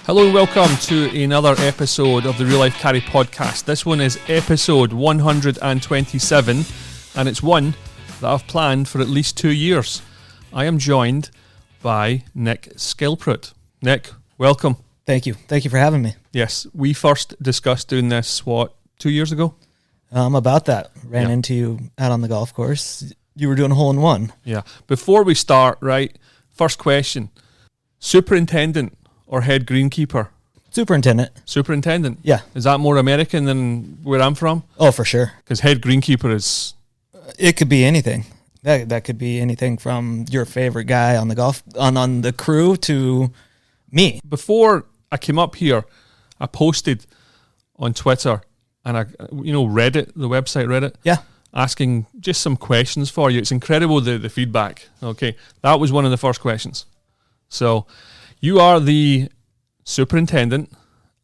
Hello and welcome to another episode of the Real Life Carry podcast. This one is episode 127 and it's one that I've planned for at least 2 years. I am joined by Nic Schilperoort. Nic, welcome. Thank you. Thank you for having me. Yes, we first discussed doing this, 2 years ago? About that. Ran into you out on the golf course. You were doing a hole-in-one. Yeah. Before we start, right, first question. Superintendent or head greenkeeper? Superintendent. Superintendent? Yeah. Is that more American than where I'm from? Oh, for sure. Because head greenkeeper is... It could be anything. That could be anything from your favorite guy on the on the crew to me. Before I came up here, I posted on Twitter and Reddit, the website Reddit. Yeah. Asking just some questions for you. It's incredible the feedback. Okay. That was one of the first questions. So you are the superintendent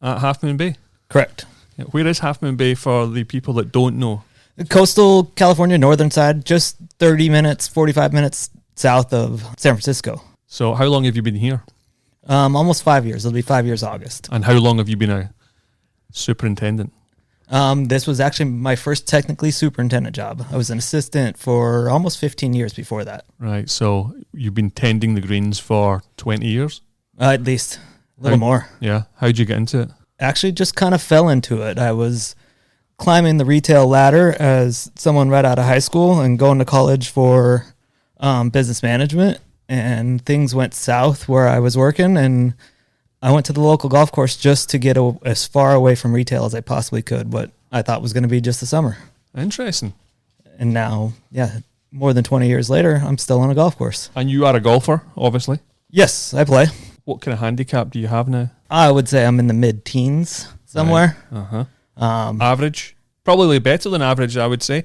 at Half Moon Bay. Correct. Yeah, where is Half Moon Bay for the people that don't know? Coastal California, northern side, just 30 minutes, 45 minutes south of San Francisco. So how long have you been here? Almost 5 years. It'll be 5 years August. And how long have you been a superintendent? This was actually my first technically superintendent job. I was an assistant for almost 15 years before that. Right. So you've been tending the greens for 20 years? At least a little more. Yeah. How'd you get into it? Actually, just kind of fell into it. I was climbing the retail ladder as someone right out of high school and going to college for business management, and things went south where I was working, and I went to the local golf course just to get as far away from retail as I possibly could, what I thought was going to be just the summer. Interesting. And now, more than 20 years later, I'm still on a golf course. And you are a golfer, obviously? Yes, I play. What kind of handicap do you have now? I would say I'm in the mid-teens somewhere. Right. Uh-huh. Average? Probably better than average, I would say.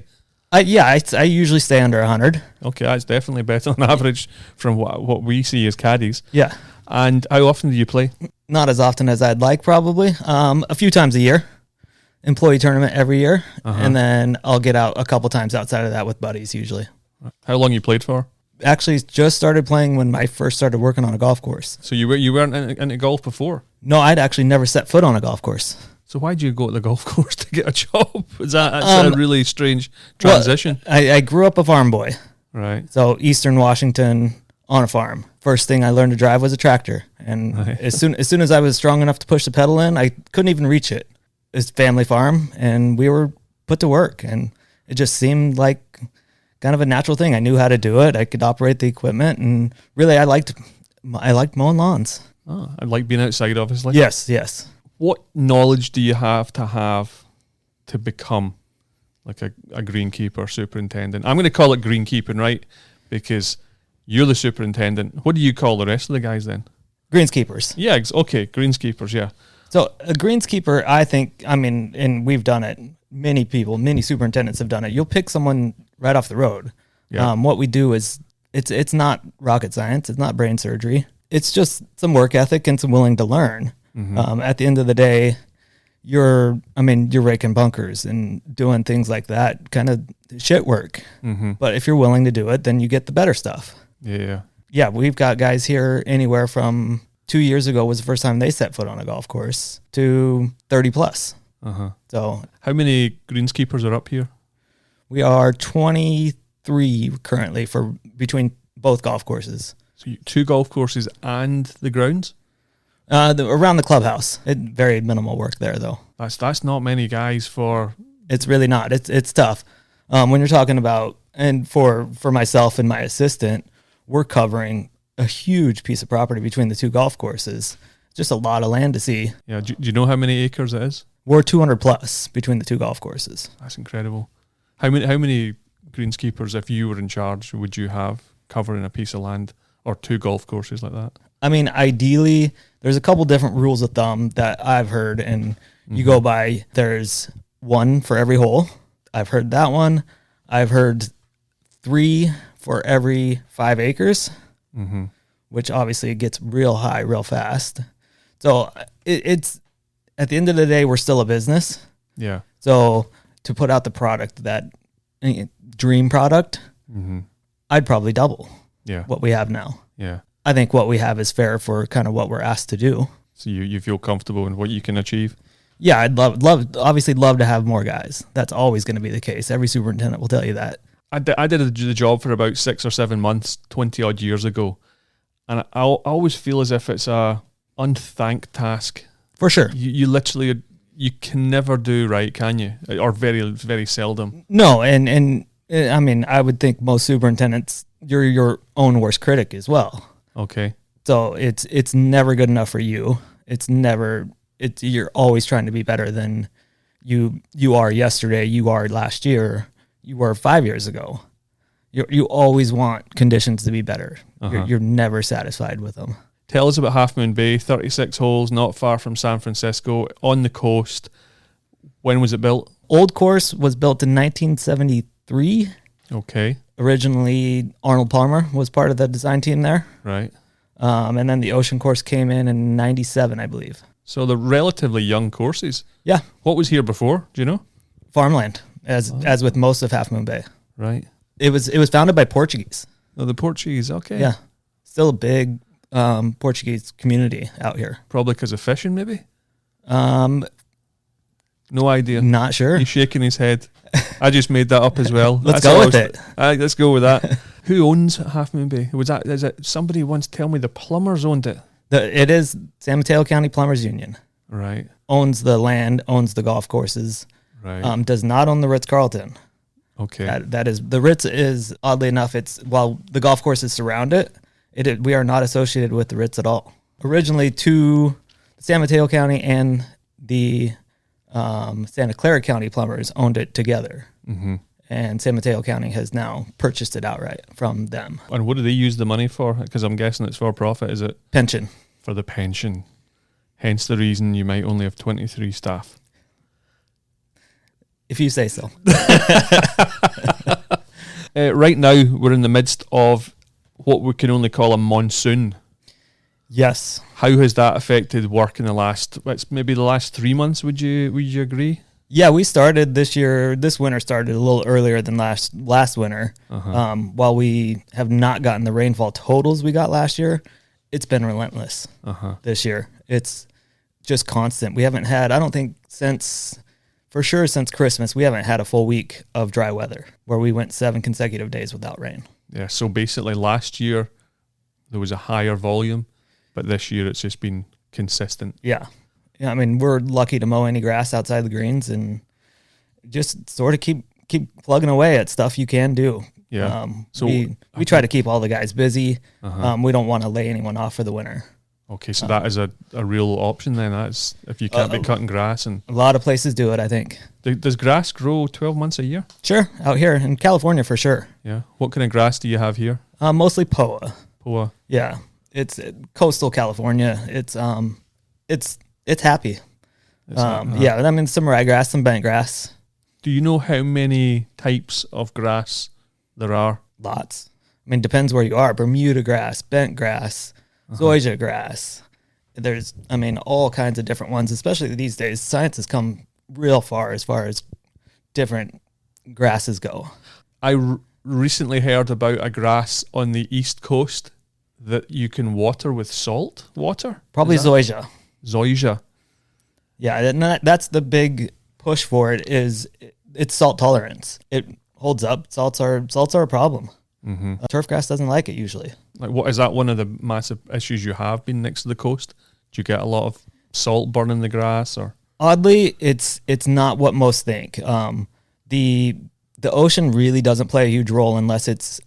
I usually stay under 100. Okay, that's definitely better than average from what we see as caddies. Yeah. And how often do you play? Not as often as I'd like, probably. A few times a year. Employee tournament every year. Uh-huh. And then I'll get out a couple times outside of that with buddies usually. How long you played for? Actually, just started playing when I first started working on a golf course. So you weren't into golf before? No, I'd actually never set foot on a golf course. So why did you go to the golf course to get a job? That's a really strange transition. Well, I grew up a farm boy. Right. So Eastern Washington on a farm. First thing I learned to drive was a tractor. And as soon as I was strong enough to push the pedal in, I couldn't even reach it. It's a family farm, and we were put to work. And it just seemed like kind of a natural thing. I knew how to do it. I could operate the equipment. And really, I liked mowing lawns. Oh, I like being outside, obviously. Yes. What knowledge do you have to become like a greenkeeper, superintendent? I'm going to call it greenkeeping, right? Because you're the superintendent. What do you call the rest of the guys then? Greenskeepers. Yeah, okay, greenskeepers, yeah. So a greenskeeper, and we've done it. Many superintendents have done it. You'll pick someone right off the road. Yeah. What we do is it's not rocket science. It's not brain surgery. It's just some work ethic and some willing to learn. Mm-hmm. At the end of the day, you're raking bunkers and doing things like that, kind of shit work. Mm-hmm. But if you're willing to do it, then you get the better stuff. Yeah. Yeah, we've got guys here anywhere from 2 years ago was the first time they set foot on a golf course to 30 plus. Uh-huh. So how many greenskeepers are up here? We are 23 currently for between both golf courses. So 2 golf courses and the grounds? Around the clubhouse. Very minimal work there, though. That's not many guys for... It's really not. It's tough. When you're talking about, and for myself and my assistant, we're covering a huge piece of property between the 2 golf courses. Just a lot of land to see. Yeah. Do you know how many acres it is? We're 200 plus between the 2 golf courses. That's incredible. How many greenskeepers, if you were in charge, would you have covering a piece of land or 2 golf courses like that? Ideally, there's a couple different rules of thumb that I've heard, and you go by. There's 1 for every hole. I've heard that one. I've heard 3 for every 5 acres, which obviously gets real high real fast. So it's at the end of the day, we're still a business. Yeah. So to put out the product, that dream product, I'd probably double what we have now. Yeah. I think what we have is fair for kind of what we're asked to do. So you feel comfortable in what you can achieve? Yeah, I'd obviously love to have more guys. That's always going to be the case. Every superintendent will tell you that. I did the job for about 6 or 7 months, 20 odd years ago. And I always feel as if it's a unthanked task. For sure. You literally, you can never do right, can you? Or very, very seldom. No, and I mean, I would think most superintendents, you're your own worst critic as well. Okay. So it's never good enough for you. You're always trying to be better than you are yesterday, you are last year, you were 5 years ago. You always want conditions to be better. You're never satisfied with them. Tell us about Half Moon Bay, 36 holes, not far from San Francisco, on the coast. When was it built? Old course was built in 1973. Okay. Originally, Arnold Palmer was part of the design team there. Right. And then the ocean course came in 97, I believe. So they're relatively young courses. Yeah. What was here before? Do you know? Farmland, as with most of Half Moon Bay. Right. It was founded by Portuguese. Oh, the Portuguese, okay. Yeah. Still a big Portuguese community out here. Probably because of fishing, maybe? No idea. Not sure. He's shaking his head. I just made that up as well. Let's go with it. Let's go with that. Who owns Half Moon Bay? Is it somebody once tell me the plumbers owned it? It is San Mateo County Plumbers Union. Right. Owns the land, owns the golf courses. Right. Does not own the Ritz-Carlton. Okay. That is, the Ritz is, oddly enough, while the golf courses surround it, we are not associated with the Ritz at all. Originally, San Mateo County and the Santa Clara County plumbers owned it together. Mm-hmm. And San Mateo County has now purchased it outright from them. And what do they use the money for? Because I'm guessing it's for profit, is it? Pension. For the pension. Hence the reason you might only have 23 staff. If you say so. Right now, we're in the midst of what we can only call a monsoon. Yes. How has that affected work in the last 3 months, would you agree? Yeah, we started this winter started a little earlier than last winter. While we have not gotten the rainfall totals we got last year, it's been relentless this year. It's just constant. We haven't had, I don't think since Christmas, we haven't had a full week of dry weather where we went 7 consecutive days without rain. Yeah, so basically last year there was a higher volume, but this year it's just been consistent. Yeah. Yeah, I mean, we're lucky to mow any grass outside the greens and just sort of keep plugging away at stuff you can do. Yeah. So we try to keep all the guys busy. We don't want to lay anyone off for the winter. Okay, so that is a real option then. That's if you can't be cutting grass. And a lot of places do it, I think. Does grass grow 12 months a year? Sure, out here in California for sure. Yeah. What kind of grass do you have here? Mostly POA. POA. Yeah, it's coastal California. It's happy. Yeah, I mean some ryegrass, some bent grass. Do you know how many types of grass there are? Lots. I mean, depends where you are. Bermuda grass, bent grass, zoysia grass. There's, I mean, all kinds of different ones, especially these days. Science has come real far as different grasses go. I recently heard about a grass on the East Coast that you can water with salt water. Probably zoysia. Zoysia. Yeah, and that's the big push for it is it's salt tolerance. It holds up. Salts are a problem. Turf grass doesn't like it usually. Like, what is that? One of the massive issues you have been next to the coast? Do you get a lot of salt burning the grass, or? Oddly, it's not what most think. The ocean really doesn't play a huge role unless it's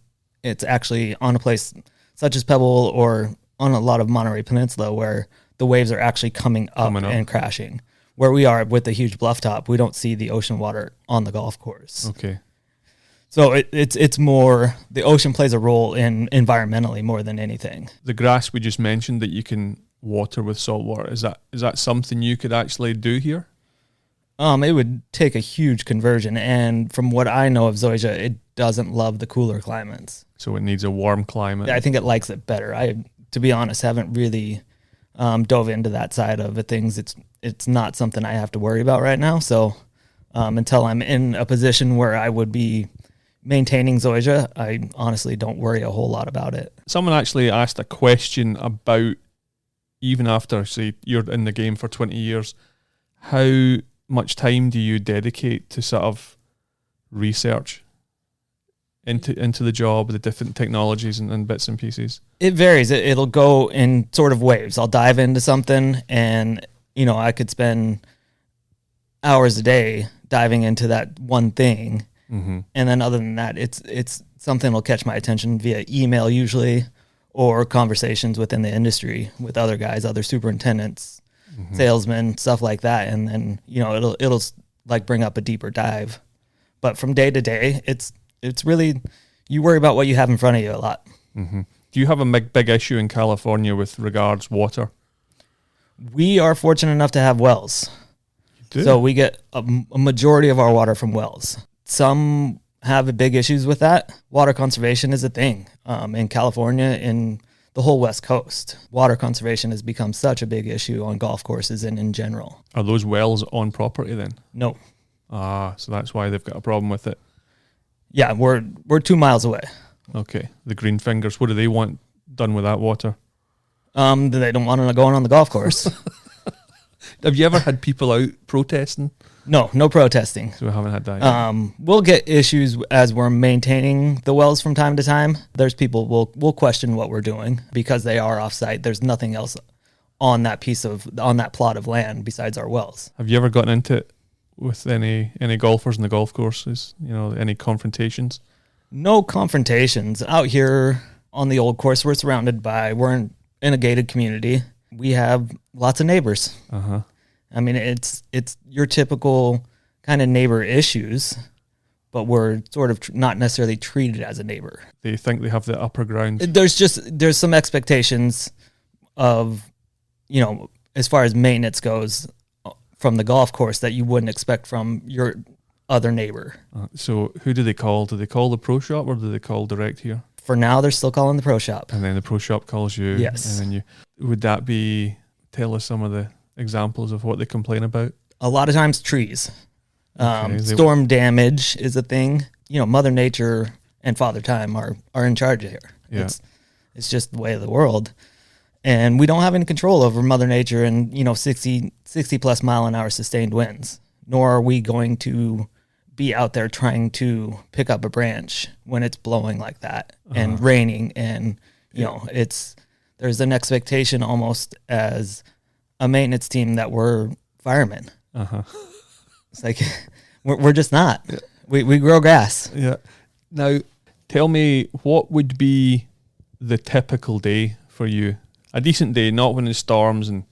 actually on a place such as Pebble or on a lot of Monterey Peninsula where the waves are actually coming up and crashing. Where we are with the huge bluff top, we don't see the ocean water on the golf course. Okay. So it's more, the ocean plays a role in environmentally more than anything. The grass we just mentioned that you can water with salt water, is that something you could actually do here? It would take a huge conversion, and from what I know of zoysia, it doesn't love the cooler climates. So it needs a warm climate. I think it likes it better. I, to be honest, haven't really dove into that side of it. Things. It's not something I have to worry about right now. So until I'm in a position where I would be maintaining zoysia, I honestly don't worry a whole lot about it. Someone actually asked a question about even after, say, you're in the game for 20 years, how much time do you dedicate to sort of research into the job, the different technologies and bits and pieces? It varies. It'll go in sort of waves. I'll dive into something and, I could spend hours a day diving into that one thing. Mm-hmm. And then other than that, it's something that'll catch my attention via email usually, or conversations within the industry with other guys, other superintendents, mm-hmm. salesmen, stuff like that. And then, it'll like bring up a deeper dive. But from day to day, it's really, you worry about what you have in front of you a lot. Mm-hmm. Do you have a big issue in California with regards water? We are fortunate enough to have wells. You do? So we get a majority of our water from wells. Some have big issues with that. Water conservation is a thing in California, in the whole West Coast. Water conservation has become such a big issue on golf courses and in general. Are those wells on property then? No. Ah, so that's why they've got a problem with it. Yeah, we're 2 miles away. Okay. The green fingers, what do they want done with that water? They don't want it going on the golf course. Have you ever had people out protesting? No protesting. So we haven't had that yet. We'll get issues as we're maintaining the wells from time to time. There's people will question what we're doing because they are off-site. There's nothing else on that plot of land besides our wells. Have you ever gotten into it with any golfers in the golf courses? Any confrontations? No confrontations. Out here on the old course, we're in a gated community. We have lots of neighbors. Uh-huh. I mean, it's your typical kind of neighbor issues, but we're sort of not necessarily treated as a neighbor. They think they have the upper ground. There's some expectations of, as far as maintenance goes from the golf course that you wouldn't expect from your other neighbor. So who do they call? Do they call the pro shop or do they call direct here? For now, they're still calling the pro shop. And then the pro shop calls you. Yes. And then would that be, tell us some of the examples of what they complain about? A lot of times trees. Storm damage is a thing. Mother Nature and Father Time are in charge here. Yeah. It's just the way of the world. And we don't have any control over Mother Nature and, 60 plus mile an hour sustained winds, nor are we going to be out there trying to pick up a branch when it's blowing like that and raining. And, there's an expectation almost as a maintenance team that we're firemen. Uh-huh. It's like, we're just not. Yeah. We grow grass. Yeah. Now, tell me, what would be the typical day for you? A decent day, not when there's storms and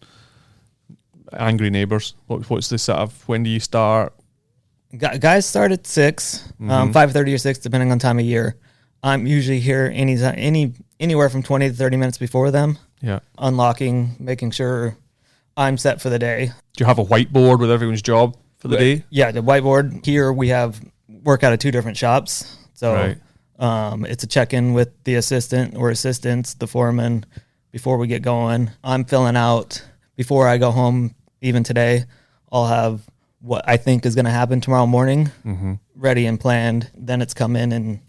angry neighbors. What's the sort of, when do you start? Guys start at 6, 5:30 or 6, depending on time of year. I'm usually here anywhere from 20 to 30 minutes before them. Yeah. Unlocking, making sure I'm set for the day. Do you have a whiteboard with everyone's job for the day? Yeah, the whiteboard. Here we have work out of 2 different shops. So right. It's a check-in with the assistant or assistants, the foreman, before we get going. I'm filling out, before I go home, even today, I'll have what I think is going to happen tomorrow morning, ready and planned. Then it's come in and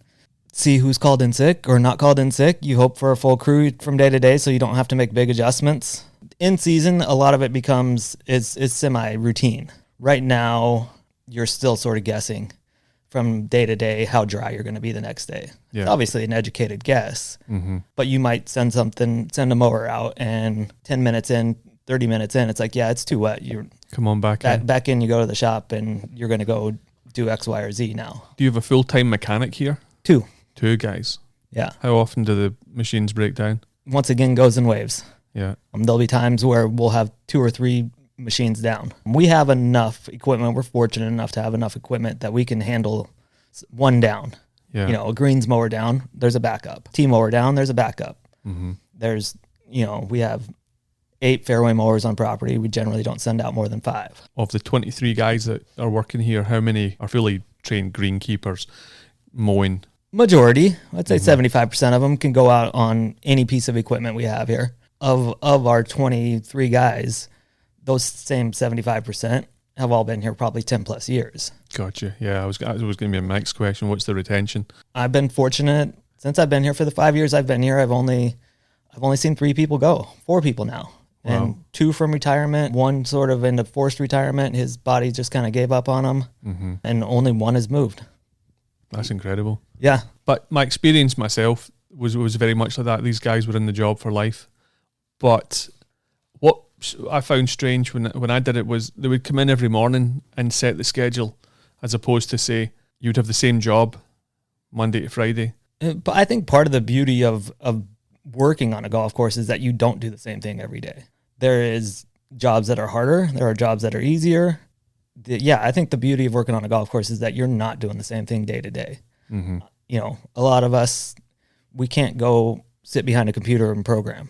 see who's called in sick or not called in sick. You hope for a full crew from day to day so you don't have to make big adjustments. In season, a lot of it is semi-routine. Right now, you're still sort of guessing from day to day how dry you're going to be the next day. Yeah. It's obviously an educated guess, but you might send a mower out and 10 minutes in, 30 minutes in, it's like, yeah, it's too wet. Come on back in. Back in, you go to the shop and you're going to go do X, Y, or Z now. Do you have a full-time mechanic here? 2. 2 guys? Yeah. How often do the machines break down? Once again, goes in waves. Yeah. There'll be times where we'll have 2 or 3 machines down. We have enough equipment. We're fortunate enough to have enough equipment that we can handle one down. Yeah. A greens mower down, there's a backup. T mower down, there's a backup. There's, we have 8 fairway mowers on property. We generally don't send out more than 5. Of the 23 guys that are working here, how many are fully trained greenkeepers mowing? Majority, I'd say 75% of them can go out on any piece of equipment we have here. Of our 23 guys, those same 75% have all been here probably 10 plus years. Gotcha. Yeah, I was going to be my next question. What's the retention? I've been fortunate since I've been here for the 5 years I've been here. I've only seen 3 people go. 4 people now. and 2 from retirement, 1 sort of into forced retirement. His body just kind of gave up on him, and only 1 has moved. That's incredible. Yeah. But my experience myself was very much like that. These guys were in the job for life. But what I found strange when I did it was they would come in every morning and set the schedule, as opposed to, say, you'd have the same job Monday to Friday. But I think part of the beauty of working on a golf course is that you don't do the same thing every day. There is jobs that are harder. There are jobs that are easier. I think the beauty of working on a golf course is that you're not doing the same thing day to day. You know, a lot of us, we can't go sit behind a computer and program.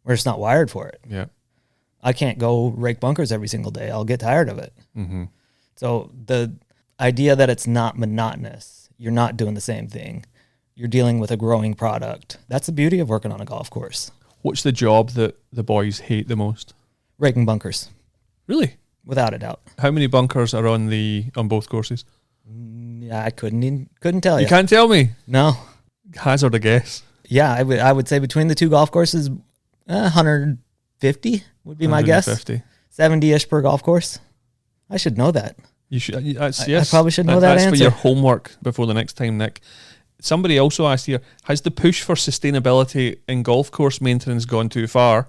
We're just not wired for it. Yeah. I can't go rake bunkers every single day. I'll get tired of it. So the idea that it's not monotonous, you're not doing the same thing, you're dealing with a growing product. That's the beauty of working on a golf course. What's the job that the boys hate the most? Raking bunkers. Really? Without a doubt. How many bunkers are on both courses? Yeah, I couldn't tell you. You can't tell me? No. Hazard a guess. Yeah, I would say between the 2 golf courses, 150 would be my guess. 70-ish per golf course. I should know that. You should. Yes, I probably should know that answer. That's for your answer. homework before the next time, Nick. Somebody also asked here, has the push for sustainability in golf course maintenance gone too far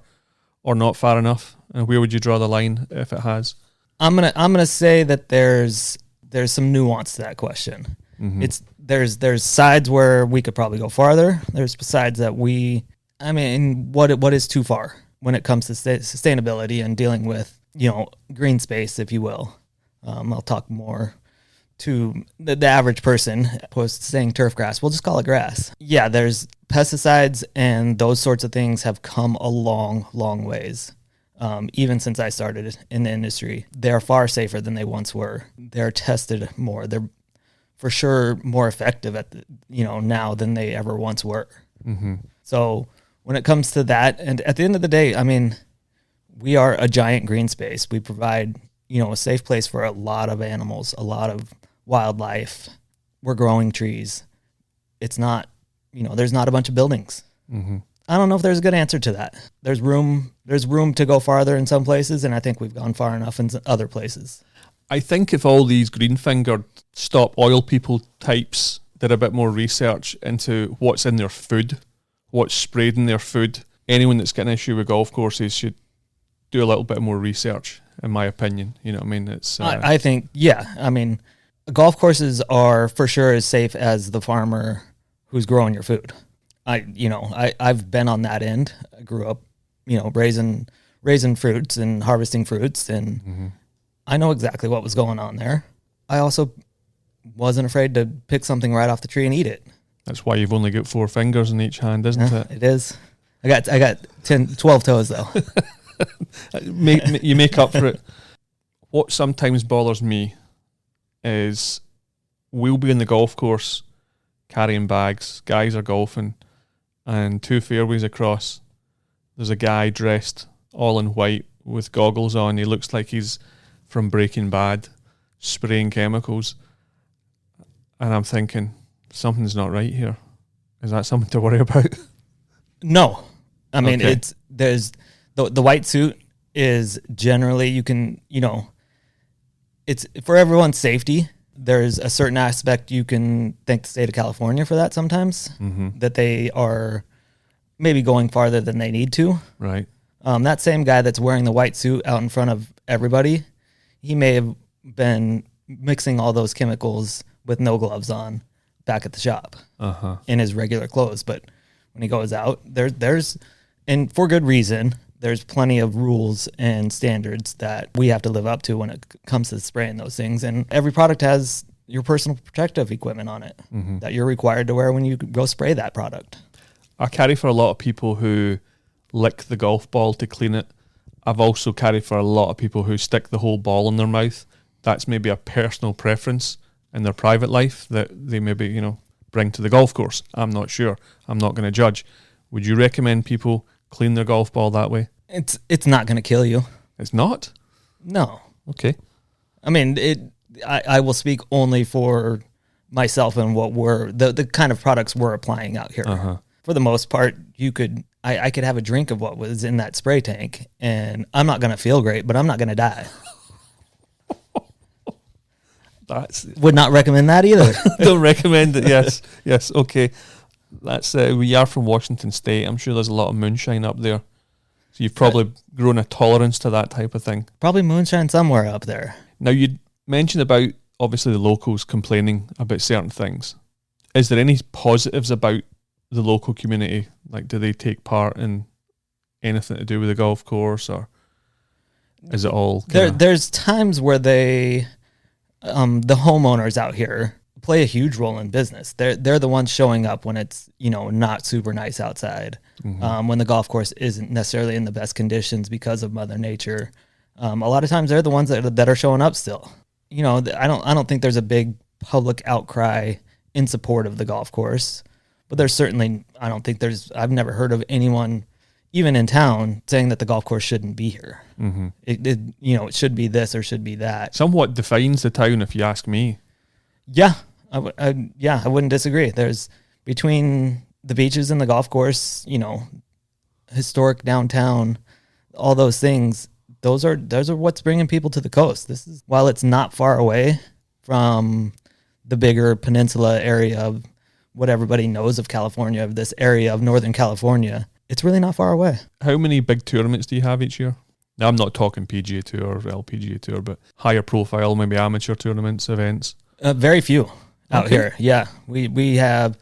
or not far enough? And where would you draw the line if it has? I'm gonna say that there's some nuance to that question. It's there's sides where we could probably go farther. There's sides that what is too far when it comes to sustainability and dealing with, you know, green space, if you will. I'll talk more to the average person opposed to saying turf grass. We'll just call it grass. Yeah, there's pesticides and those sorts of things have come a long, long ways. Even since I started in the industry, they're far safer than they once were. They're tested more. They're for sure more effective now than they ever once were. So when it comes to that, and at the end of the day, I mean, we are a giant green space. We provide, a safe place for a lot of animals, a lot of wildlife. We're growing trees. It's not, there's not a bunch of buildings. I don't know if there's a good answer to that. There's room to go farther in some places, and I think we've gone far enough in other places. I think if all these green-fingered stop oil people types did a bit more research into what's in their food, what's sprayed in their food, anyone that's got an issue with golf courses should do a little bit more research, in my opinion. You know what I mean? I think, yeah. I mean, golf courses are for sure as safe as the farmer who's growing your food. I've been on that end. I grew up, raising fruits and harvesting fruits, and I know exactly what was going on there. I also wasn't afraid to pick something right off the tree and eat it. That's why you've only got 4 fingers in each hand, isn't it? It is. I got 12 toes though. You make up for it. What sometimes bothers me is we'll be in the golf course carrying bags, guys are golfing, and 2 fairways across, there's a guy dressed all in white with goggles on. He looks like he's from Breaking Bad, spraying chemicals. And I'm thinking, something's not right here. Is that something to worry about? No. I mean, Okay. there's the white suit is generally, you can, it's for everyone's safety. There's a certain aspect you can thank the state of California for that sometimes, that they are maybe going farther than they need to. Right. That same guy that's wearing the white suit out in front of everybody, he may have been mixing all those chemicals with no gloves on back at the shop in his regular clothes. But when he goes out, there's, and for good reason, there's plenty of rules and standards that we have to live up to when it comes to spraying those things. And every product has your personal protective equipment on it that you're required to wear when you go spray that product. I carry for a lot of people who lick the golf ball to clean it. I've also carried for a lot of people who stick the whole ball in their mouth. That's maybe a personal preference in their private life that they maybe, bring to the golf course. I'm not sure. I'm not going to judge. Would you recommend people clean their golf ball that way? It's not going to kill you. It's not? No. Okay. I mean, I will speak only for myself and what the kind of products we're applying out here. For the most part, you could I could have a drink of what was in that spray tank, and I'm not going to feel great, but I'm not going to die. Would not recommend that either. Don't recommend it. Yes. Okay. That's we are from Washington State. I'm sure there's a lot of moonshine up there, so you've probably grown a tolerance to that type of thing. Probably moonshine somewhere up there. Now, you mentioned about obviously the locals complaining about certain things. Is there any positives about the local community? Like, do they take part in anything to do with the golf course, or is it all there's times where they the homeowners out here play a huge role in business. They're the ones showing up when it's, not super nice outside, when the golf course isn't necessarily in the best conditions because of Mother Nature. A lot of times they're the ones that are showing up still. I don't think there's a big public outcry in support of the golf course, but there's certainly, I've never heard of anyone even in town saying that the golf course shouldn't be here. Mm-hmm. It should be this or should be that. Somewhat defines the town, if you ask me. Yeah, I wouldn't disagree. There's between the beaches and the golf course, historic downtown, all those things. Those are what's bringing people to the coast. While it's not far away from the bigger peninsula area of what everybody knows of California, of this area of Northern California, it's really not far away. How many big tournaments do you have each year? Now, I'm not talking PGA Tour or LPGA Tour, but higher profile, maybe amateur tournaments, events. Very few out here. Yeah, we have.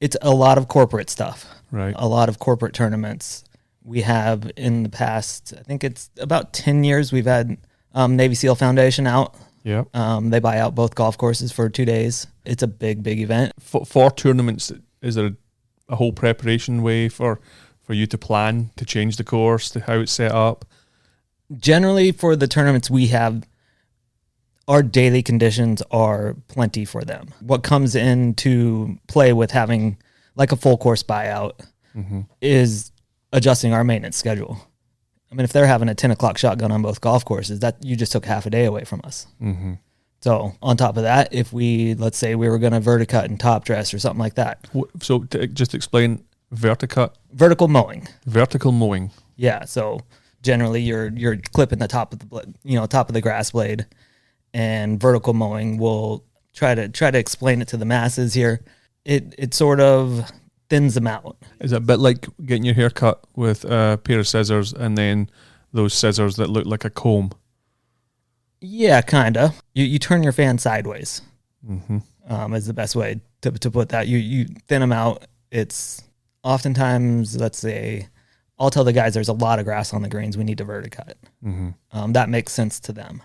It's a lot of corporate stuff. Right. A lot of corporate tournaments. We have in the past, I think it's about 10 years, we've had Navy SEAL Foundation out. Yeah. They buy out both golf courses for 2 days. It's a big event. For tournaments, is there a whole preparation way for you to plan, to change the course, to how it's set up? Generally, for the tournaments we have, our daily conditions are plenty for them. What comes into play with having like a full course buyout is adjusting our maintenance schedule. I mean, if they're having a 10 o'clock shotgun on both golf courses, that you just took half a day away from us. Mm-hmm. So on top of that, if let's say we were going to verticut and top dress or something like that. So just explain verticut. Vertical mowing. Vertical mowing. Yeah. So generally you're clipping the top of the grass blade, and vertical mowing will try to explain it to the masses here. It sort of thins them out. Is it a bit like getting your hair cut with a pair of scissors and then those scissors that look like a comb? Yeah, kind of. You turn your fan sideways, is the best way to put that. You thin them out. It's oftentimes, let's say, I'll tell the guys there's a lot of grass on the greens. We need to verticut. That makes sense to them.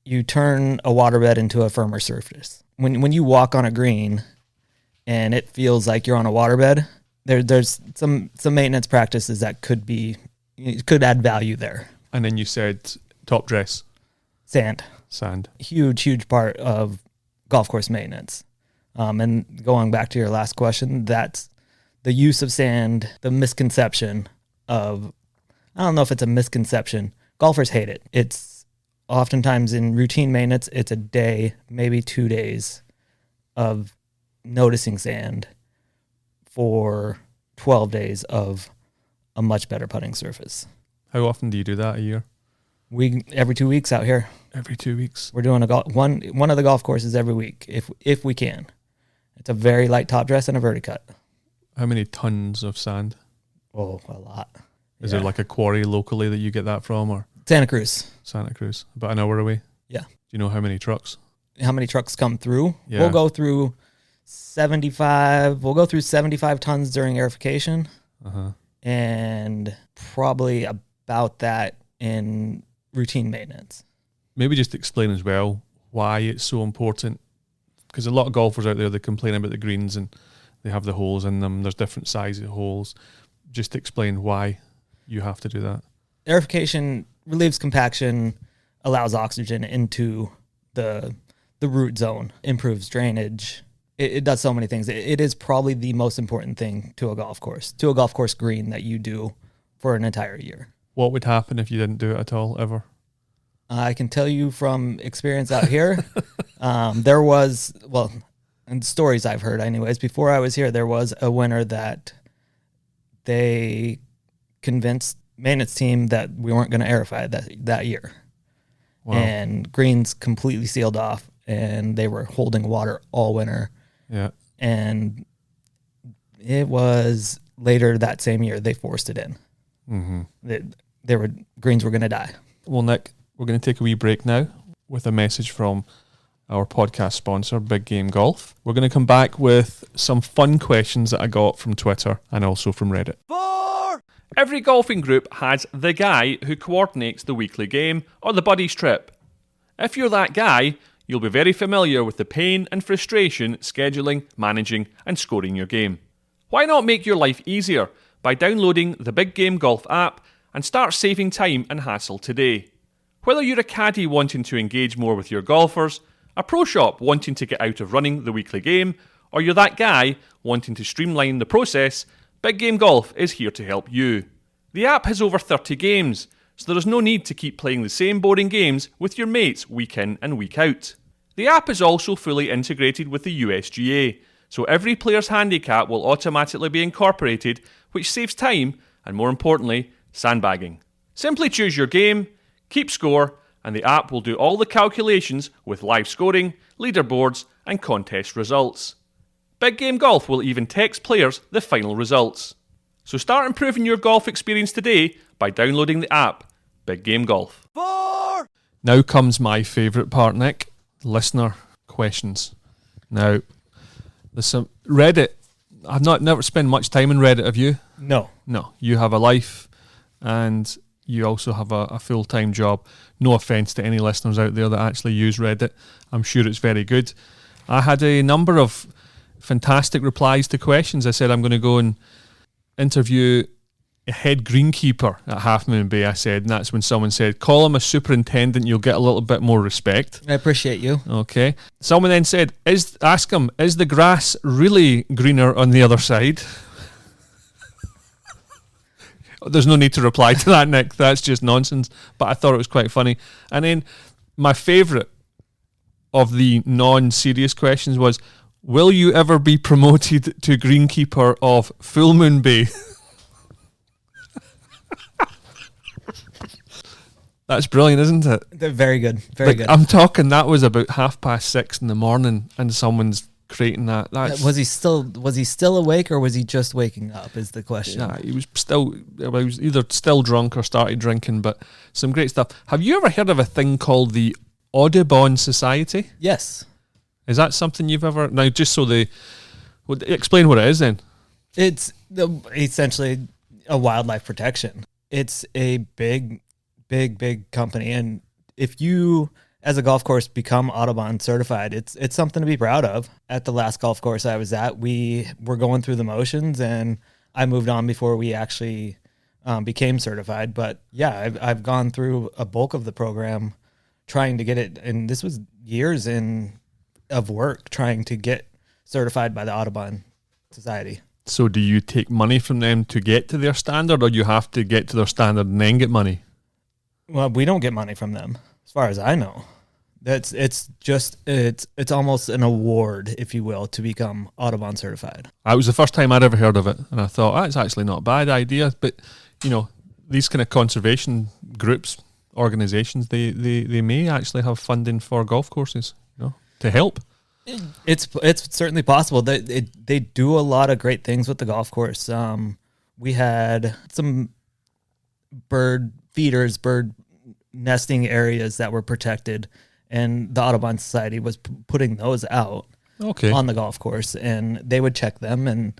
You turn a waterbed into a firmer surface. When you walk on a green and it feels like you're on a waterbed, there's some maintenance practices that could add value there. And then you said top dress. Sand. Huge part of golf course maintenance. And going back to your last question, that's the use of sand, the misconception of, I don't know if it's a misconception. Golfers hate it. It's oftentimes in routine maintenance, it's a day, maybe 2 days of noticing sand for 12 days of a much better putting surface. How often do you do that a year? Every 2 weeks out here. Every 2 weeks. We're doing one of the golf courses every week if we can. It's a very light top dress and a verticut. How many tons of sand? Oh, a lot. Is there like a quarry locally that you get that from, or Santa Cruz? About an hour away. Yeah. Do you know how many trucks? How many trucks come through? Yeah. We'll go through 75. We'll go through 75 tons during aerification, and probably about that in routine maintenance. Maybe just explain as well why it's so important, because a lot of golfers out there, they complain about the greens and they have the holes in them. There's different sizes of holes. Just explain why you have to do that. Aerification relieves compaction, allows oxygen into the root zone, improves drainage. It does so many things. It is probably the most important thing to a golf course green that you do for an entire year. What would happen if you didn't do it at all, ever? I can tell you from experience out here, there was, and stories I've heard anyways, before I was here, there was a winter that they convinced maintenance team that we weren't going to aerify that year. Wow. And greens completely sealed off, and they were holding water all winter. Yeah. And it was later that same year they forced it in. Mm-hmm. Greens were going to die. Well, Nick, we're going to take a wee break now with a message from our podcast sponsor, Big Game Golf. We're going to come back with some fun questions that I got from Twitter and also from Reddit. Every golfing group has the guy who coordinates the weekly game or the buddies trip. If you're that guy, you'll be very familiar with the pain and frustration scheduling, managing and scoring your game. Why not make your life easier by downloading the Big Game Golf app and start saving time and hassle today? Whether you're a caddy wanting to engage more with your golfers, a pro shop wanting to get out of running the weekly game, or you're that guy wanting to streamline the process, Big Game Golf is here to help you. The app has over 30 games, so there is no need to keep playing the same boring games with your mates week in and week out. The app is also fully integrated with the USGA, so every player's handicap will automatically be incorporated, which saves time and, more importantly, sandbagging. Simply choose your game, keep score, and the app will do all the calculations with live scoring, leaderboards, and contest results. Big Game Golf will even text players the final results. So start improving your golf experience today by downloading the app, Big Game Golf. Now comes my favourite part, Nick, listener questions. Now, there's some Reddit. I've never spent much time in Reddit, have you? No. No, you have a life and you also have a full-time job. No offence to any listeners out there that actually use Reddit. I'm sure it's very good. I had a number of fantastic replies to questions. I said I'm going to go and interview a head greenkeeper at Half Moon Bay, I said, and that's when someone said, call him a superintendent, you'll get a little bit more respect. I appreciate you. Okay. Someone then said, ask him, is the grass really greener on the other side? There's no need to reply to that, Nick. That's just nonsense. But I thought it was quite funny. And then my favourite of the non-serious questions was, will you ever be promoted to greenkeeper of Full Moon Bay? That's brilliant, isn't it? They're very good. Very good. I'm talking, that was about 6:30 in the morning and someone's creating that. Was he still awake or was he just waking up is the question. Yeah, he was either still drunk or started drinking, but some great stuff. Have you ever heard of a thing called the Audubon Society? Yes. Is that something you've ever... Now, just so explain what it is then. It's essentially a wildlife protection. It's a big company, and if you, as a golf course, become Audubon certified, it's something to be proud of. At the last golf course I was at, we were going through the motions, and I moved on before we actually became certified. But yeah, I've gone through a bulk of the program trying to get it, and this was years of work trying to get certified by the Audubon Society. So do you take money from them to get to their standard, or you have to get to their standard and then get money? Well, we don't get money from them, as far as I know. It's almost an award, if you will, to become Audubon certified. It was the first time I'd ever heard of it, and I thought, that's actually not a bad idea. But, these kind of conservation groups, organisations, they may actually have funding for golf courses, to help. It's certainly possible. They do a lot of great things with the golf course. We had some bird feeders, bird nesting areas that were protected, and the Audubon Society was putting those out on the golf course, and they would check them, and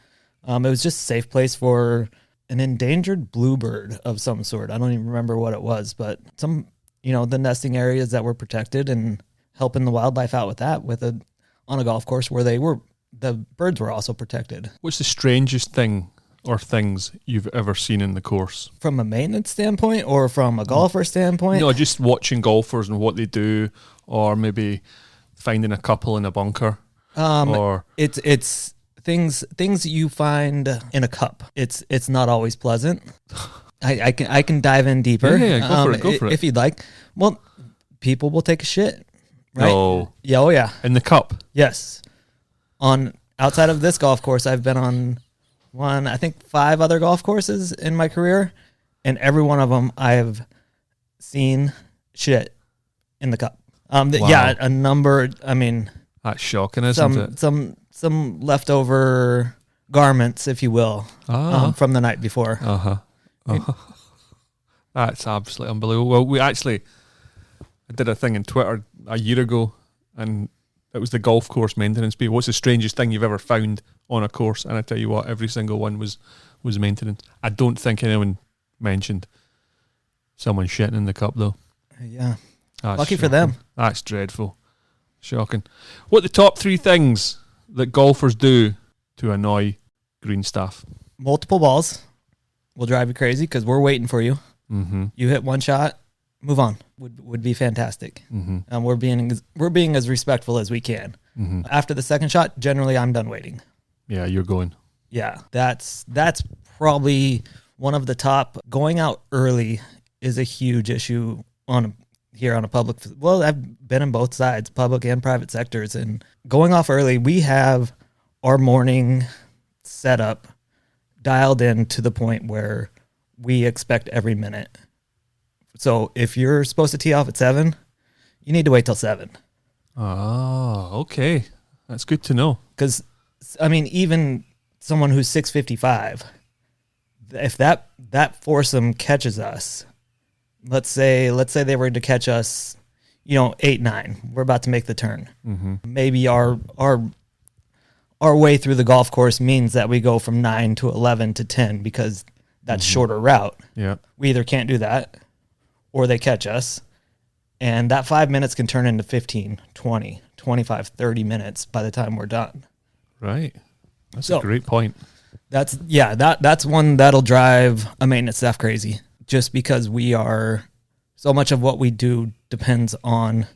it was just a safe place for an endangered bluebird of some sort. I don't even remember what it was, but some, the nesting areas that were protected and helping the wildlife out with that on a golf course where the birds were also protected. What's the strangest thing or things you've ever seen in the course? From a maintenance standpoint or from a golfer standpoint? No, just watching golfers and what they do, or maybe finding a couple in a bunker. Or it's things you find in a cup. It's not always pleasant. I can dive in deeper. Yeah, go for it. If you'd like. Well, people will take a shit. Right? Oh. Yeah, oh yeah. In the cup? Yes. Outside of this golf course, I've been on I think 5 other golf courses in my career, and every one of them I've seen shit in the cup. Yeah, a number. I mean, that's shocking, isn't it? Some leftover garments, if you will, from the night before. That's absolutely unbelievable. Well, I did a thing on Twitter a year ago, and it was the golf course maintenance people. What's the strangest thing you've ever found on a course? And I tell you what, every single one was maintenance. I don't think anyone mentioned someone shitting in the cup, though. Yeah. That's lucky shocking. For them. That's dreadful. Shocking. What are the top 3 things that golfers do to annoy green staff? Multiple balls will drive you crazy because we're waiting for you. Mm-hmm. You hit one shot, move on. Would be fantastic. Mm-hmm. We're being as respectful as we can. Mm-hmm. After the second shot, generally I'm done waiting. Yeah, you're going. Yeah, that's probably one of the top. Going out early is a huge issue here on a public. Well, I've been in both sides, public and private sectors, and going off early, we have our morning setup dialed in to the point where we expect every minute. So if you're supposed to tee off at 7, you need to wait till 7. Oh, okay. That's good to know. Because, I mean, even someone who's 655, if that foursome catches us, let's say they were to catch us, 8-9, we're about to make the turn. Mm-hmm. Maybe our way through the golf course means that we go from 9 to 11 to 10 because that's shorter route. Yeah. We either can't do that or they catch us. And that 5 minutes can turn into 15, 20, 25, 30 minutes by the time we're done. Right. That's a great point. That's one that'll drive a maintenance staff crazy just because so much of what we do depends on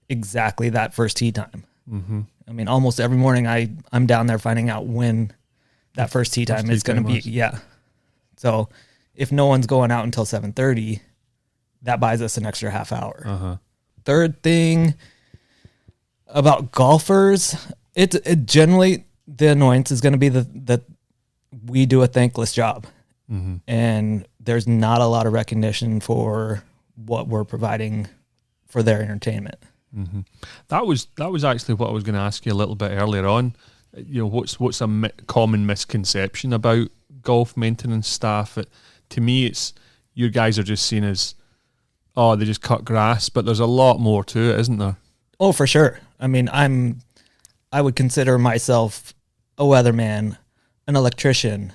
exactly that first tee time. Mm-hmm. I mean, almost every morning I'm down there finding out when that first tee time is going to be. Yeah. So if no one's going out until 7:30, that buys us an extra half hour. Uh-huh. Third thing about golfers, it generally, the annoyance is going to be that we do a thankless job. Mm-hmm. And there's not a lot of recognition for what we're providing for their entertainment. Mm-hmm. That was actually what I was going to ask you a little bit earlier on. What's a common misconception about golf maintenance staff? To me, it's you guys are just seen as, they just cut grass, but there's a lot more to it, isn't there? Oh, for sure. I mean, I would consider myself a weatherman, an electrician,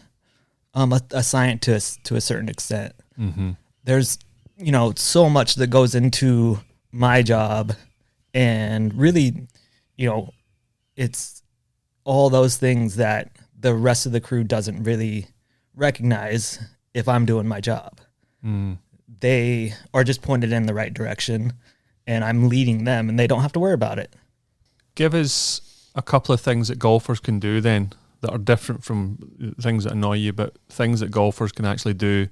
a scientist to a certain extent. Mm-hmm. There's, so much that goes into my job, and really, it's all those things that the rest of the crew doesn't really recognize if I'm doing my job. Mm. They are just pointed in the right direction, and I'm leading them, and they don't have to worry about it. Give us a couple of things that golfers can do then that are different from things that annoy you, but things that golfers can actually do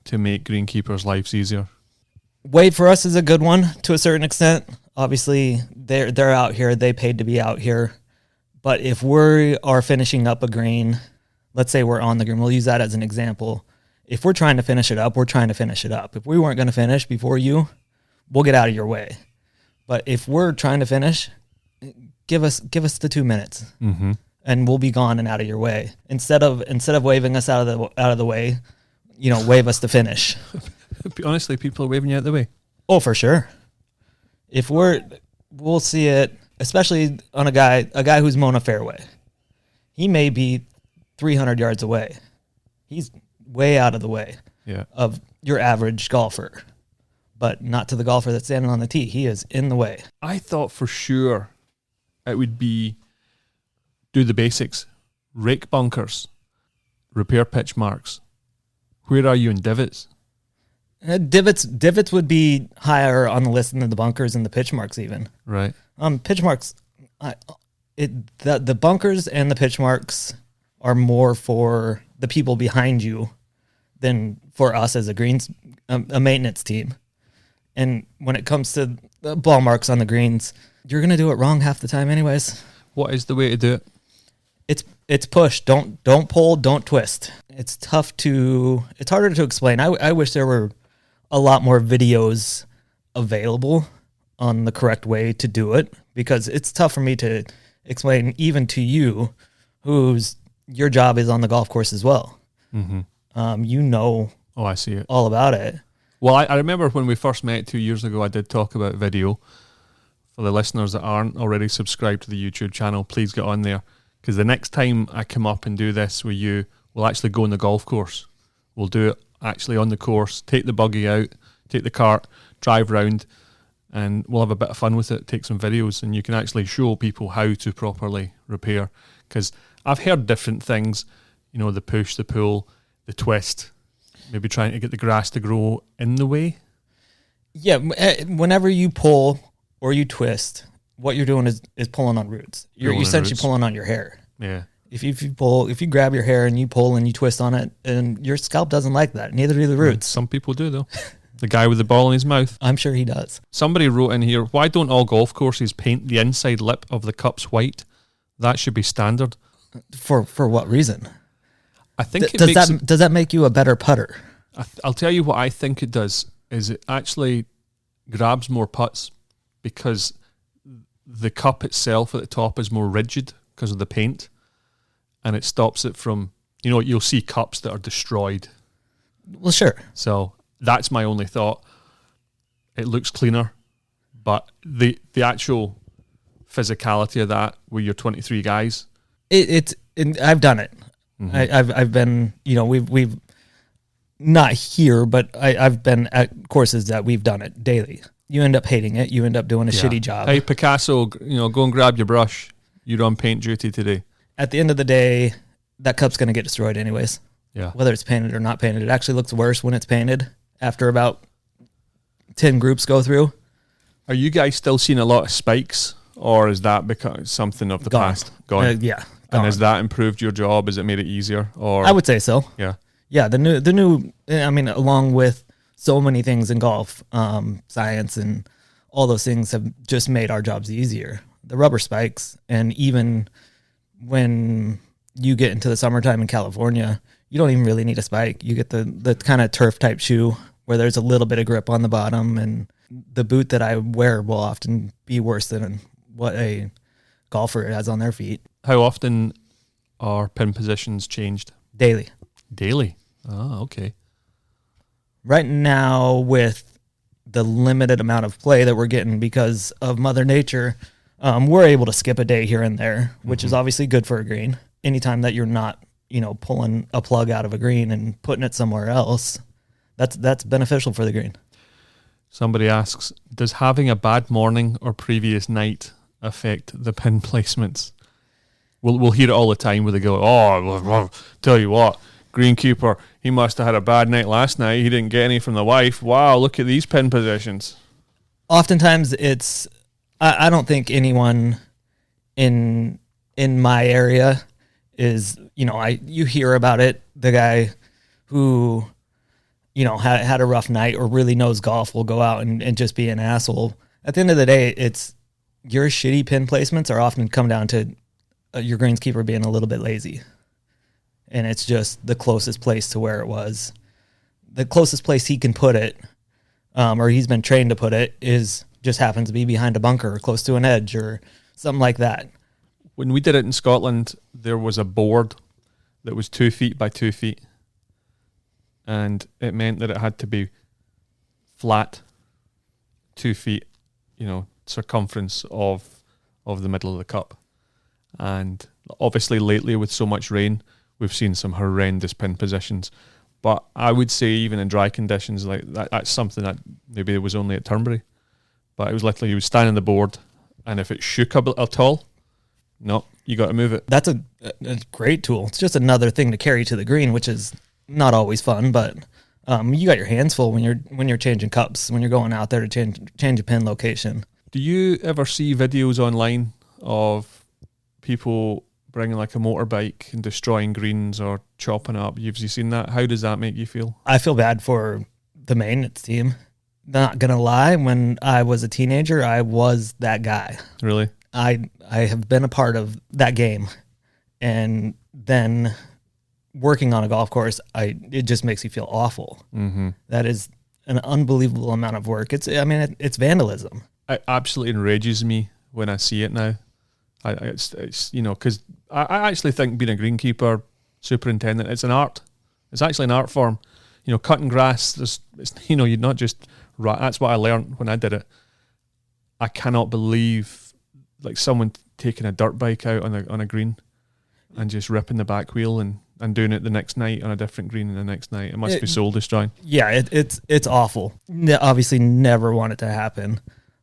to make greenkeepers' lives easier. Wait for us is a good one to a certain extent. Obviously, they're out here. They paid to be out here. But if we are finishing up a green, let's say we're on the green, we'll use that as an example. If we're trying to finish it up, we're trying to finish it up. If we weren't going to finish before you, we'll get out of your way. But if we're trying to finish, give us the 2 minutes, and we'll be gone and out of your way. Instead of waving us out of the way, wave us to finish. Honestly, people are waving you out of the way. Oh, for sure. We'll see it, especially on a guy who's mowing a fairway. He may be 300 yards away. He's way out of the way of your average golfer, but not to the golfer that's standing on the tee. He is in the way. I thought for sure it would be do the basics, rake bunkers, repair pitch marks. Where are you in divots? Divots would be higher on the list than the bunkers and the pitch marks even. Right. Pitch marks, the bunkers and the pitch marks are more for the people behind you than for us as a maintenance team. And when it comes to the ball marks on the greens, you're going to do it wrong half the time anyways. What is the way to do it? It's push. Don't pull, don't twist. it's harder to explain. I wish there were a lot more videos available on the correct way to do it, because it's tough for me to explain even to you, your job is on the golf course as well. Mm-hmm. Oh, I see it. All about it. Well, I remember when we first met 2 years ago, I did talk about video. For the listeners that aren't already subscribed to the YouTube channel, please get on there, because the next time I come up and do this with you, we'll actually go on the golf course. We'll do it actually on the course, take the buggy out, take the cart, drive round, and we'll have a bit of fun with it, take some videos, and you can actually show people how to properly repair. Because I've heard different things, the push, the pull, the twist, maybe trying to get the grass to grow in the way. Yeah, whenever you pull or you twist, what you're doing is pulling on roots. You're essentially pulling on your hair. Yeah. If you grab your hair and you pull and you twist on it, and your scalp doesn't like that, neither do the roots. Some people do, though. The guy with the ball in his mouth. I'm sure he does. Somebody wrote in here, why don't all golf courses paint the inside lip of the cups white? That should be standard. For what reason? I think does that make you a better putter? I'll tell you what I think it does, is it actually grabs more putts, because the cup itself at the top is more rigid because of the paint, and it stops it from, you'll see cups that are destroyed. Well, sure. So that's my only thought. It looks cleaner, but the actual physicality of that with your 23 guys. I've done it. Mm-hmm. I've been, we've not here, but I've been at courses that we've done it daily. You end up hating it. You end up doing a shitty job. Hey, Picasso, go and grab your brush. You're on paint duty today. At the end of the day, that cup's going to get destroyed anyways. Yeah. Whether it's painted or not painted. It actually looks worse when it's painted after about 10 groups go through. Are you guys still seeing a lot of spikes, or is that because something of the past? Gone. Yeah. Gone. And has that improved your job? Has it made it easier? Or I would say so. Yeah. Yeah. The new. I mean, along with so many things in golf, science and all those things have just made our jobs easier. The rubber spikes, and even when you get into the summertime in California, you don't even really need a spike. You get the kind of turf type shoe where there's a little bit of grip on the bottom, and the boot that I wear will often be worse than what a golfer has on their feet. How often are pin positions changed? Daily. Oh, okay. Right now, with the limited amount of play that we're getting because of Mother Nature, we're able to skip a day here and there, which is obviously good for a green. Anytime that you're not, pulling a plug out of a green and putting it somewhere else, that's beneficial for the green. Somebody asks, does having a bad morning or previous night affect the pin placements? We'll hear it all the time where they go, oh, tell you what, greenkeeper, he must have had a bad night last night. He didn't get any from the wife. Wow, look at these pin positions. Oftentimes it's, I don't think anyone in my area is, you hear about it. The guy who, had a rough night or really knows golf will go out and just be an asshole. At the end of the day, it's your shitty pin placements are often come down to your greenskeeper being a little bit lazy. And it's just the closest place to where it was. The closest place he can put it, or he's been trained to put it, just happens to be behind a bunker or close to an edge or something like that. When we did it in Scotland, there was a board that was 2 feet by 2 feet. And it meant that it had to be flat, 2 feet, circumference of the middle of the cup. And obviously lately with so much rain, we've seen some horrendous pin positions. But I would say even in dry conditions, like that's something that maybe it was only at Turnberry. But it was literally you would stand on the board, and if it shook a bit at all, no, you got to move it. That's a great tool. It's just another thing to carry to the green, which is not always fun, but you got your hands full when you're changing cups, when you're going out there to change a pin location. Do you ever see videos online of people bringing like a motorbike and destroying greens or chopping up? Have you seen that? How does that make you feel? I feel bad for the maintenance team. Not gonna lie, when I was a teenager, I was that guy. Really? I have been a part of that game, and then working on a golf course, it just makes you feel awful. Mm-hmm. That is an unbelievable amount of work. It's vandalism. It absolutely enrages me when I see it now. It's because I actually think being a greenkeeper, superintendent, it's an art. It's actually an art form. Cutting grass. You're not just. That's what I learned when I did it. I cannot believe someone taking a dirt bike out on a green and just ripping the back wheel and doing it the next night on a different green and the next night. It must be soul destroying. Yeah, it's awful. Obviously, never want it to happen.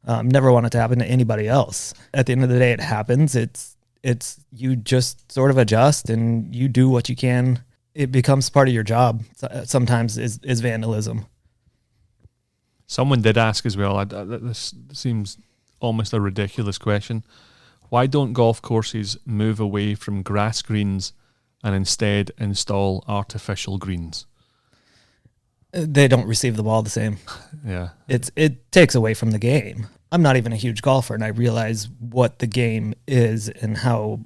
Never want it to happen to anybody else. At the end of the day, it happens. It's you just sort of adjust and you do what you can. It becomes part of your job. Sometimes is vandalism. Someone did ask as well. This seems almost a ridiculous question. Why don't golf courses move away from grass greens and instead install artificial greens? They don't receive the ball the same. Yeah. It takes away from the game. I'm not even a huge golfer, and I realize what the game is and how,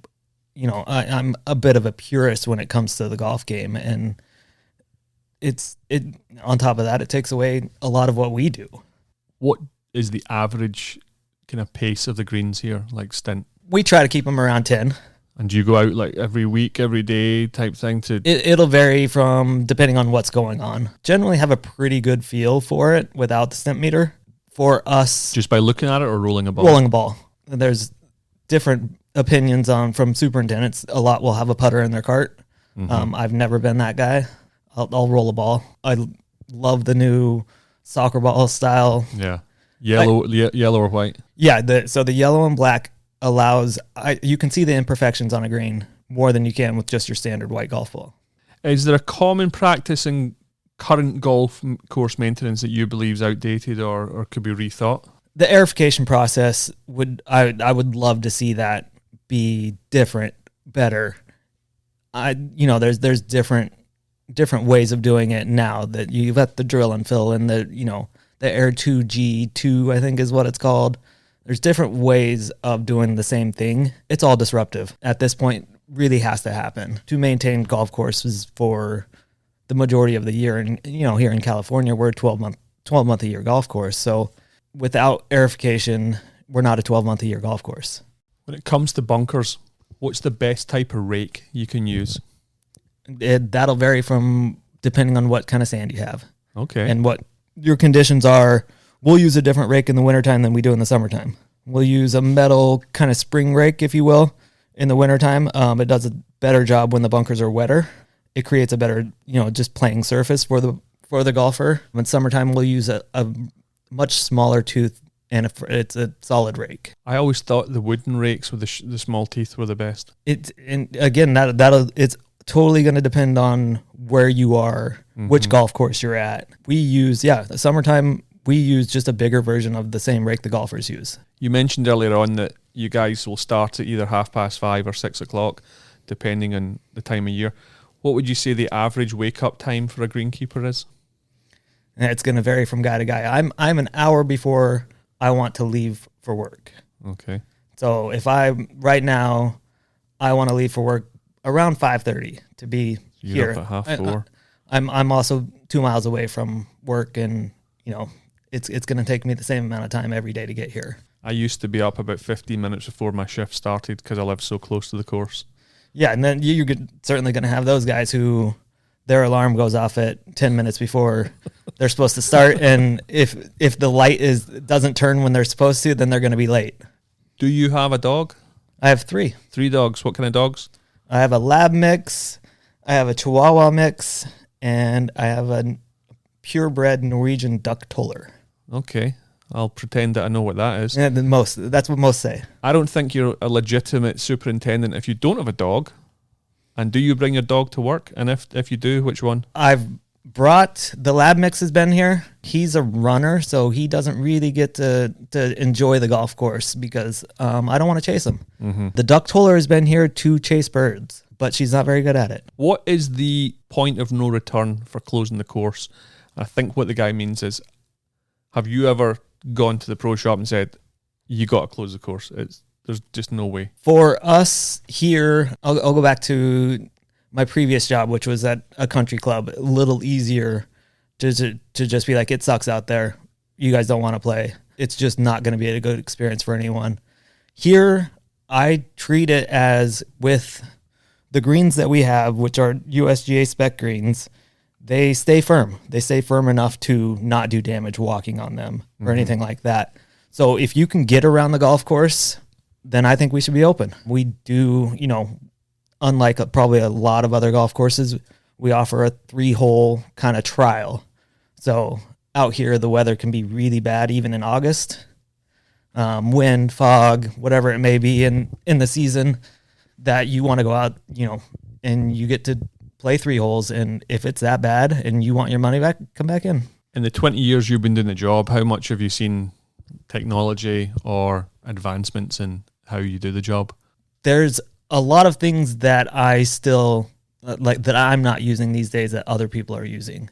I'm a bit of a purist when it comes to the golf game, and on top of that, it takes away a lot of what we do. What is the average kind of pace of the greens here, stint? We try to keep them around 10. And do you go out every week, every day type thing? It'll vary depending on what's going on. Generally have a pretty good feel for it without the stent meter. For us... Just by looking at it or rolling a ball? Rolling a ball. There's different opinions from superintendents. A lot will have a putter in their cart. Mm-hmm. I've never been that guy. I'll roll a ball. I love the new soccer ball style. Yeah. Yellow or white? Yeah, so the yellow and black allows you can see the imperfections on a green more than you can with just your standard white golf ball. Is there a common practice in current golf course maintenance that you believe is outdated or could be rethought? The aerification process I would love to see that be different, better. There's different ways of doing it now that you've got the drill and fill and the Air 2G2 I think is what it's called. There's different ways of doing the same thing. It's all disruptive. At this point, really has to happen to maintain golf courses for the majority of the year. And, here in California, we're a 12-month a year golf course. So without aerification, we're not a 12-month a year golf course. When it comes to bunkers, what's the best type of rake you can use? That'll vary depending on what kind of sand you have. Okay. And what your conditions are. We'll use a different rake in the wintertime than we do in the summertime. We'll use a metal kind of spring rake, if you will, in the wintertime. It does a better job when the bunkers are wetter. It creates a better, just playing surface for the golfer. In summertime, we'll use a much smaller tooth, and it's a solid rake. I always thought the wooden rakes with the small teeth were the best. It's totally going to depend on where you are, which golf course you're at. The summertime, we use just a bigger version of the same rake the golfers use. You mentioned earlier on that you guys will start at either 5:30 or 6 o'clock, depending on the time of year. What would you say the average wake-up time for a greenkeeper is? And it's going to vary from guy to guy. I'm an hour before I want to leave for work. Okay. So right now, I want to leave for work around 5:30 to be You're here. Up at 4:30. I'm also 2 miles away from work, and it's going to take me the same amount of time every day to get here. I used to be up about 15 minutes before my shift started because I live so close to the course. Yeah, and then you're certainly going to have those guys who their alarm goes off at 10 minutes before they're supposed to start, and if the light doesn't turn when they're supposed to, then they're going to be late. Do you have a dog? I have 3. 3 dogs. What kind of dogs? I have a lab mix, I have a Chihuahua mix, and I have a purebred Norwegian duck toller. Okay. I'll pretend that I know what that is. Yeah, that's what most say. I don't think you're a legitimate superintendent if you don't have a dog. And do you bring your dog to work? And if you do, which one? I've brought the lab mix has been here. He's a runner, so he doesn't really get to enjoy the golf course because I don't want to chase him. Mm-hmm. The duck toller has been here to chase birds, but she's not very good at it. What is the point of no return for closing the course? I think what the guy means is, have you ever gone to the pro shop and said, you got to close the course? There's just no way. For us here, I'll go back to my previous job, which was at a country club, a little easier to just be like, it sucks out there. You guys don't want to play. It's just not going to be a good experience for anyone. Here, I treat it as with the greens that we have, which are USGA spec greens, they stay firm. They stay firm enough to not do damage walking on them or anything like that. So if you can get around the golf course, then I think we should be open. We do, unlike probably a lot of other golf courses, we offer a 3-hole kind of trial. So out here, the weather can be really bad, even in August. Wind, fog, whatever it may be in the season that you want to go out, and you get to play 3 holes. And if it's that bad and you want your money back, come back in. In the 20 years you've been doing the job, how much have you seen technology or advancements in how you do the job? There's a lot of things that I still that I'm not using these days that other people are using.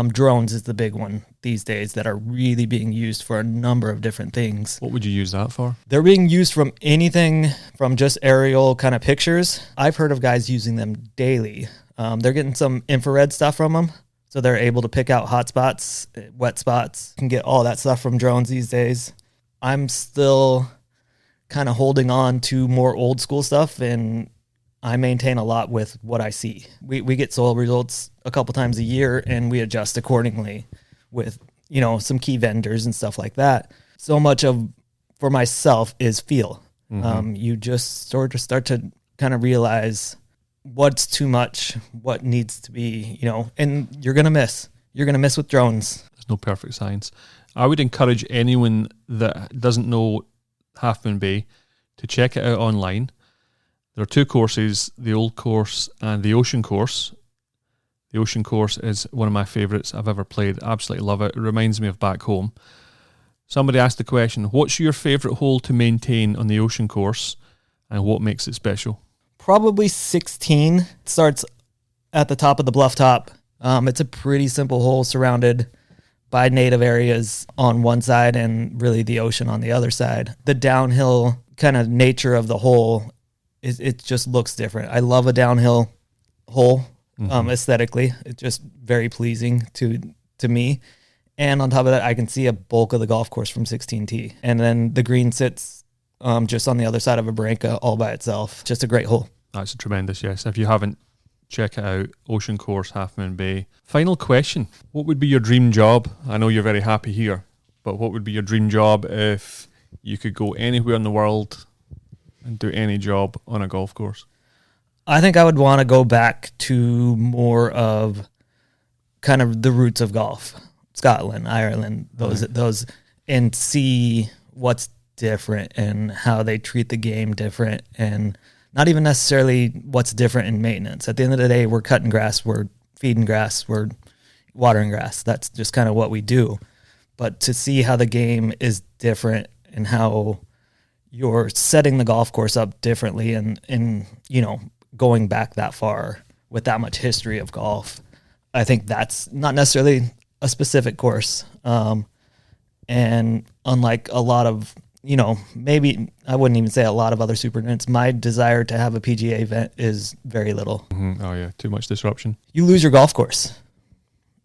Drones is the big one these days that are really being used for a number of different things. What would you use that for? They're being used from anything from just aerial kind of pictures. I've heard of guys using them daily. They're getting some infrared stuff from them, so they're able to pick out hot spots, wet spots, can get all that stuff from drones these days. I'm still kind of holding on to more old school stuff, and I maintain a lot with what I see. We get soil results a couple times a year, and we adjust accordingly with, some key vendors and stuff like that. So much of, for myself, is feel. You just sort of start to kind of realize what's too much, what needs to be, and you're going to miss. You're going to miss with drones. There's no perfect science. I would encourage anyone that doesn't know Half Moon Bay to check it out online. There are 2 courses, the old course and the ocean course. The ocean course is one of my favourites I've ever played. Absolutely love it. It reminds me of back home. Somebody asked the question, what's your favourite hole to maintain on the ocean course and what makes it special? Probably 16. It starts at the top of the bluff top. It's a pretty simple hole surrounded by native areas on one side and really the ocean on the other side. The downhill kind of nature of the hole, it just looks different. I love a downhill hole aesthetically. It's just very pleasing to me. And on top of that, I can see a bulk of the golf course from 16T. And then the green sits just on the other side of a barranca all by itself. Just a great hole. That's a tremendous, yes. If you haven't, check it out. Ocean Course, Half Moon Bay. Final question. What would be your dream job? I know you're very happy here, but what would be your dream job if you could go anywhere in the world and do any job on a golf course? I think I would want to go back to more of kind of the roots of golf. Scotland, Ireland, those, and see what's different and how they treat the game different, and not even necessarily what's different in maintenance. At the end of the day, we're cutting grass, we're feeding grass, we're watering grass. That's just kind of what we do. But to see how the game is different and how you're setting the golf course up differently and going back that far with that much history of golf, I think that's not necessarily a specific course. And unlike a lot of, maybe I wouldn't even say a lot of other superintendents, my desire to have a PGA event is very little. Oh yeah, too much disruption. You lose your golf course.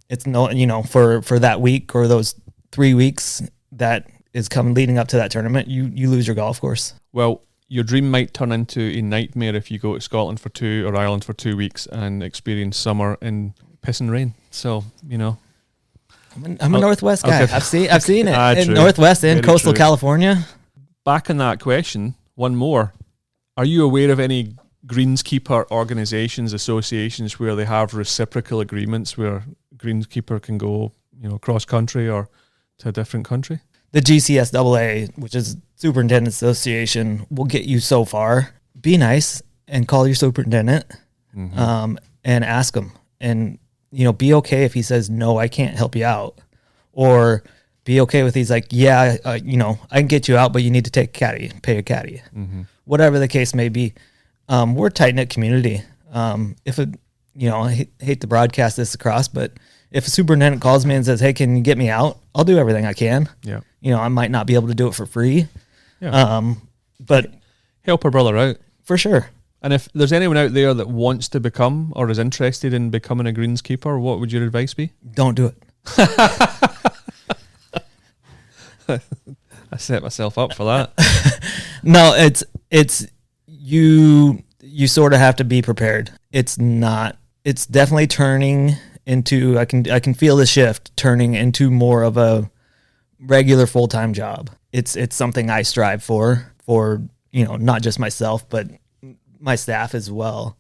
It's for that week or those 3 weeks that is coming leading up to that tournament, you lose your golf course. Well, your dream might turn into a nightmare if you go to Scotland for 2 or Ireland for 2 weeks and experience summer in piss and rain. So, I'm a Northwest guy. Okay. I've seen it in Northwest and Very coastal true. California. Back on that question, one more. Are you aware of any greenskeeper organisations, associations where they have reciprocal agreements where greenskeeper can go, cross country or to a different country? The GCSAA, which is Superintendent Association, will get you so far. Be nice and call your superintendent and ask him. And, be okay if he says, no, I can't help you out. Or be okay with he's like, yeah, I can get you out, but you need to take a caddy, pay a caddy. Whatever the case may be. We're a tight-knit community. I hate to broadcast this across, but if a superintendent calls me and says, hey, can you get me out? I'll do everything I can. Yeah. I might not be able to do it for free. Yeah. But help a brother out. For sure. And if there's anyone out there that wants to become or is interested in becoming a greenskeeper, what would your advice be? Don't do it. I set myself up for that. No, it's you sort of have to be prepared. It's definitely turning into, I can feel the shift turning into more of a regular full-time job. It's something I strive for, not just myself, but my staff as well,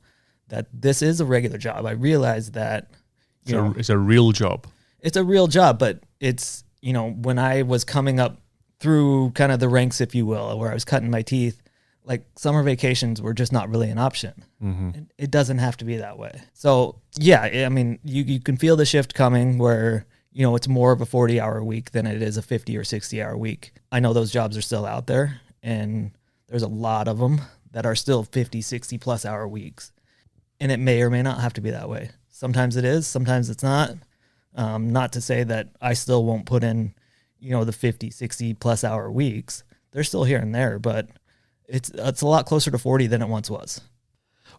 that this is a regular job. I realize that, it's a real job. It's a real job, but it's, when I was coming up through kind of the ranks, if you will, where I was cutting my teeth, like summer vacations were just not really an option. Mm-hmm. It doesn't have to be that way. So yeah, I mean, you can feel the shift coming where, it's more of a 40-hour week than it is a 50 or 60-hour week. I know those jobs are still out there, and there's a lot of them that are still 50, 60 plus hour weeks. And it may or may not have to be that way. Sometimes it is, sometimes it's not. Not to say that I still won't put in, the 50, 60 plus hour weeks. They're still here and there, but it's a lot closer to 40 than it once was.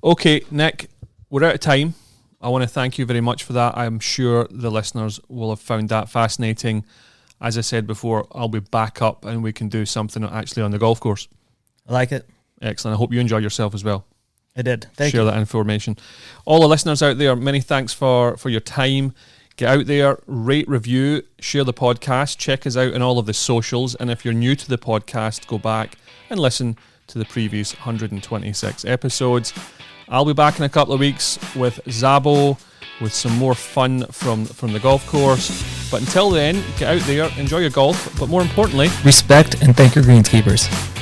Okay, Nick, we're out of time. I want to thank you very much for that. I'm sure the listeners will have found that fascinating. As I said before, I'll be back up and we can do something actually on the golf course. I like it. Excellent. I hope you enjoyed yourself as well. I did. Thank you. Share that information. All the listeners out there, many thanks for your time. Get out there, rate, review, share the podcast, check us out on all of the socials. And if you're new to the podcast, go back and listen to the previous 126 episodes. I'll be back in a couple of weeks with Zabo, with some more fun from the golf course. But until then, get out there, enjoy your golf, but more importantly, respect and thank your greenskeepers.